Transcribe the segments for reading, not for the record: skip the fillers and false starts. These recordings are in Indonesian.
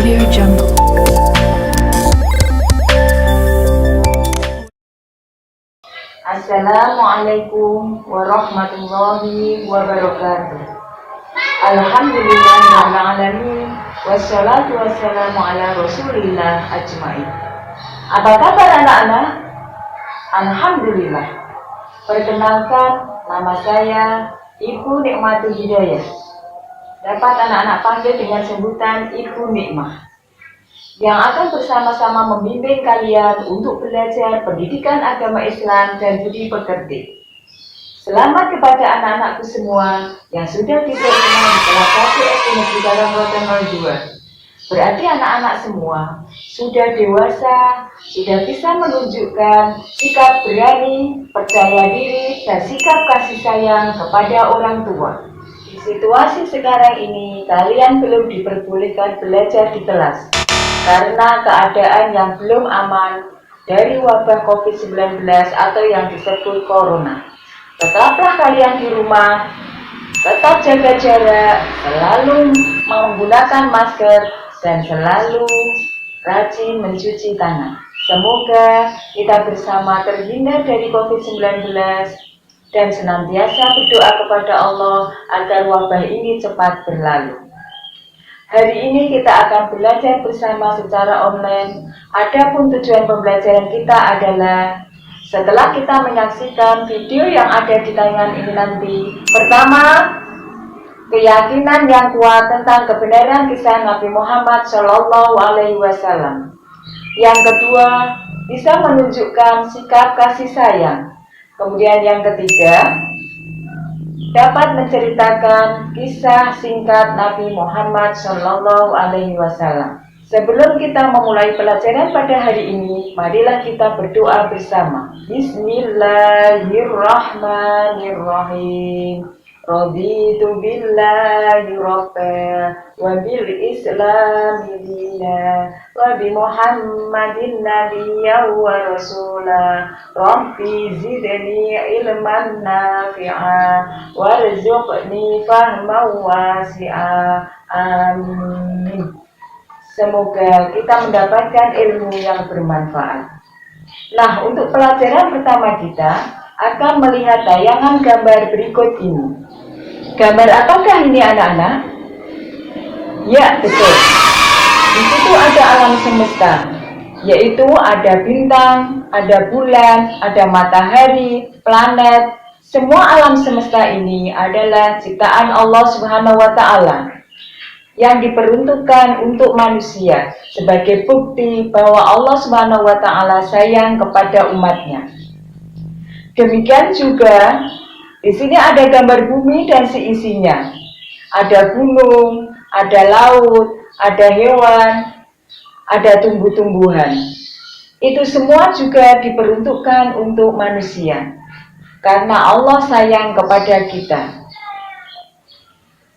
Audio Jungle. Assalamualaikum warahmatullahi wabarakatuh. Alhamdulillahirrahmanirrahim. Wassalatu wassalamu ala rasulillah ajma'in. Apa kabar anak-anak? Alhamdulillah. Perkenalkan, nama saya Ibu Nikmatul Hidayah. Dapat anak-anak panggil dengan sebutan Ibu Nikmah, yang akan bersama-sama membimbing kalian untuk belajar pendidikan agama Islam dan budi pekerti. Selamat kepada anak-anakku semua yang sudah diterima di kelas 1 SD Negeri Karangkoten 02. Berarti anak-anak semua sudah dewasa, sudah bisa menunjukkan sikap berani, percaya diri, dan sikap kasih sayang kepada orang tua. Di situasi sekarang ini, kalian belum diperbolehkan belajar di kelas karena keadaan yang belum aman dari wabah COVID-19 atau yang disebut corona. Tetaplah kalian di rumah, tetap jaga jarak, selalu menggunakan masker, dan selalu rajin mencuci tangan. Semoga kita bersama terhindar dari COVID-19 dan senantiasa berdoa kepada Allah agar wabah ini cepat berlalu. Hari ini kita akan belajar bersama secara online. Adapun tujuan pembelajaran kita adalah setelah kita menyaksikan video yang ada di tayangan ini nanti. Pertama, keyakinan yang kuat tentang kebenaran kisah Nabi Muhammad SAW. Yang kedua, bisa menunjukkan sikap kasih sayang. Kemudian yang ketiga, dapat menceritakan kisah singkat Nabi Muhammad SAW. Sebelum kita memulai pelajaran pada hari ini, marilah kita berdoa bersama. Bismillahirrahmanirrahim. Raditu billahi rabban wa bil islami dinan wa bi Muhammadin nabiyyan wa rasula. Rabbi zidni ilman nafi'a warzuqni fahman wasi'a. Amin. Semoga kita mendapatkan ilmu yang bermanfaat. Nah, untuk pelajaran pertama kita akan melihat tayangan gambar berikut ini. Gambar apakah ini anak-anak? Ya, betul. Di situ ada alam semesta, yaitu ada bintang, ada bulan, ada matahari, planet. Semua alam semesta ini adalah ciptaan Allah Subhanahu wa Ta'ala yang diperuntukkan untuk manusia sebagai bukti bahwa Allah Subhanahu wa Ta'ala sayang kepada umatnya. Demikian juga di sini ada gambar bumi dan seisinya. Ada gunung, ada laut, ada hewan, ada tumbuh-tumbuhan. Itu semua juga diperuntukkan untuk manusia karena Allah sayang kepada kita.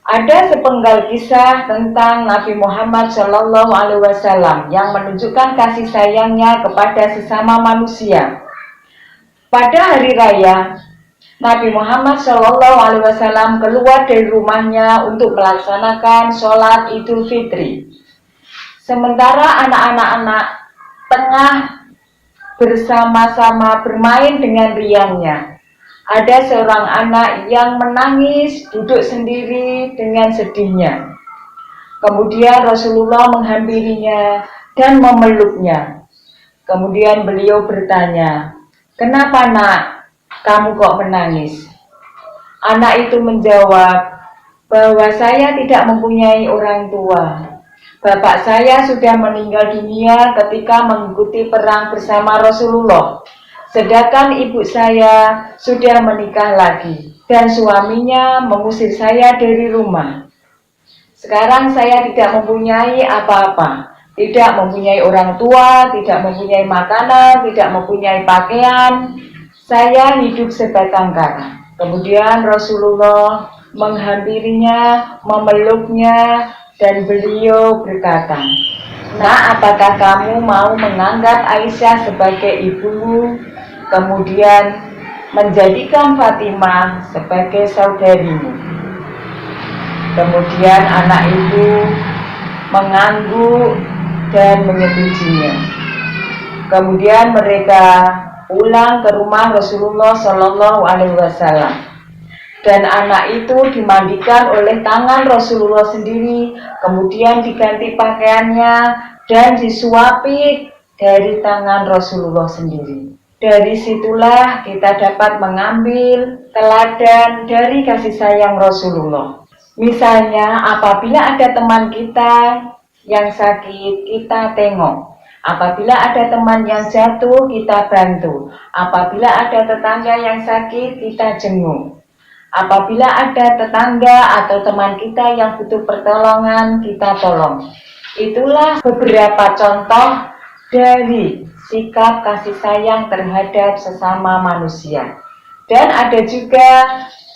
Ada sepenggal kisah tentang Nabi Muhammad SAW yang menunjukkan kasih sayangnya kepada sesama manusia. Pada hari raya, Nabi Muhammad SAW keluar dari rumahnya untuk melaksanakan sholat Idul Fitri. Sementara anak-anak tengah bersama-sama bermain dengan riangnya, ada seorang anak yang menangis duduk sendiri dengan sedihnya. Kemudian Rasulullah menghampirinya dan memeluknya. Kemudian beliau bertanya, "Kenapa nak, kamu kok menangis?" Anak itu menjawab bahwa saya tidak mempunyai orang tua. Bapak saya sudah meninggal dunia ketika mengikuti perang bersama Rasulullah. Sedangkan ibu saya sudah menikah lagi dan suaminya mengusir saya dari rumah. Sekarang saya tidak mempunyai apa-apa, tidak mempunyai orang tua, tidak mempunyai makanan, tidak mempunyai pakaian. Saya hidup sebatang kara. Kemudian Rasulullah menghampirinya, memeluknya, dan beliau berkata, "Nah, apakah kamu mau menganggap Aisyah sebagai ibumu, kemudian menjadikan Fatimah sebagai saudarimu?" Kemudian anak itu mengangguk, dan menyetujuinya. Kemudian mereka pulang ke rumah Rasulullah Shallallahu Alaihi Wasallam. Dan anak itu dimandikan oleh tangan Rasulullah sendiri, kemudian diganti pakaiannya dan disuapi dari tangan Rasulullah sendiri. Dari situlah kita dapat mengambil teladan dari kasih sayang Rasulullah. Misalnya apabila ada teman kita yang sakit, kita tengok. Apabila ada teman yang jatuh, kita bantu. Apabila ada tetangga yang sakit, kita jenguk. Apabila ada tetangga atau teman kita yang butuh pertolongan, kita tolong. Itulah beberapa contoh dari sikap kasih sayang terhadap sesama manusia. Dan ada juga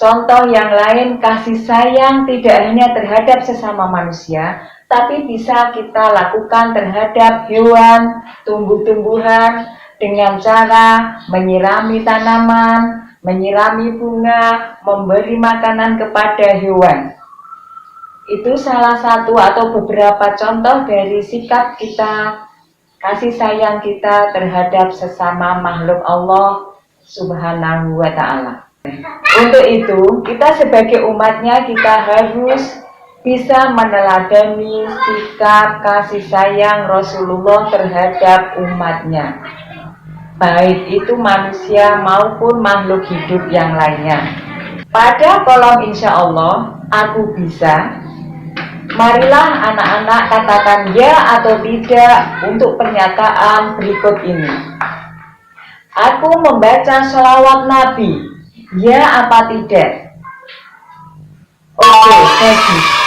contoh yang lain, kasih sayang tidak hanya terhadap sesama manusia, tapi bisa kita lakukan terhadap hewan, tumbuh-tumbuhan dengan cara menyirami tanaman, menyirami bunga, memberi makanan kepada hewan. Itu salah satu atau beberapa contoh dari sikap kita, kasih sayang kita terhadap sesama makhluk Allah Subhanahu wa Ta'ala. Untuk itu, kita sebagai umatnya, kita harus bisa meneladani sikap kasih sayang Rasulullah terhadap umatnya, baik itu manusia maupun makhluk hidup yang lainnya. Pada kolom insya Allah aku bisa, marilah anak-anak katakan ya atau tidak untuk pernyataan berikut ini. Aku membaca sholawat Nabi, ya apa tidak? Oke, bagus.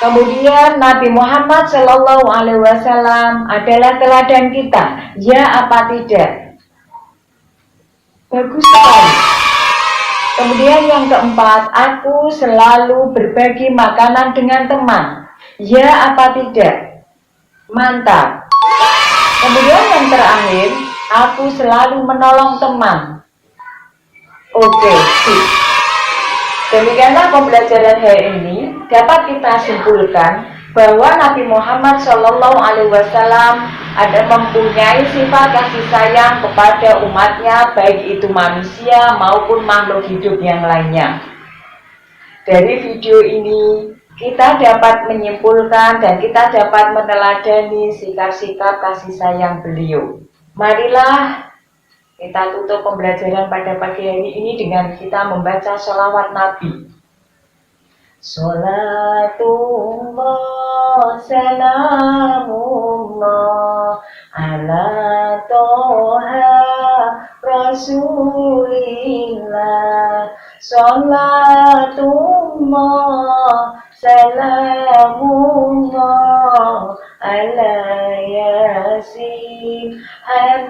Kemudian Nabi Muhammad Shallallahu Alaihi Wasallam adalah teladan kita, ya apa tidak? Bagus sekali. Kemudian yang keempat, aku selalu berbagi makanan dengan teman, ya apa tidak? Mantap. Kemudian yang terakhir, aku selalu menolong teman. Oke, sip. Demikianlah pembelajaran hari ini. Dapat kita simpulkan bahwa Nabi Muhammad Shallallahu Alaihi Wasallam ada mempunyai sifat kasih sayang kepada umatnya, baik itu manusia maupun makhluk hidup yang lainnya. Dari video ini kita dapat menyimpulkan dan kita dapat meneladani sikap-sikap kasih sayang beliau. Marilah kita tutup pembelajaran pada pagi hari ini dengan kita membaca sholawat Nabi. Sholatullah salamullah ala toha rasulillah. Sholatullah salamullah ala yasin habibillah.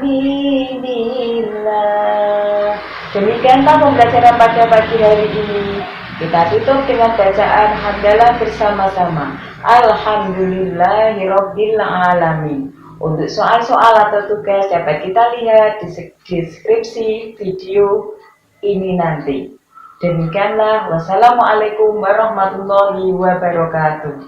Demikianlah pembelajaran pada pagi hari ini. Kita tutup dengan bacaan hamdalah bersama-sama. Alhamdulillahirabbil alamin. Untuk soal-soal atau tugas dapat kita lihat di deskripsi video ini nanti. Demikianlah, wassalamualaikum warahmatullahi wabarakatuh.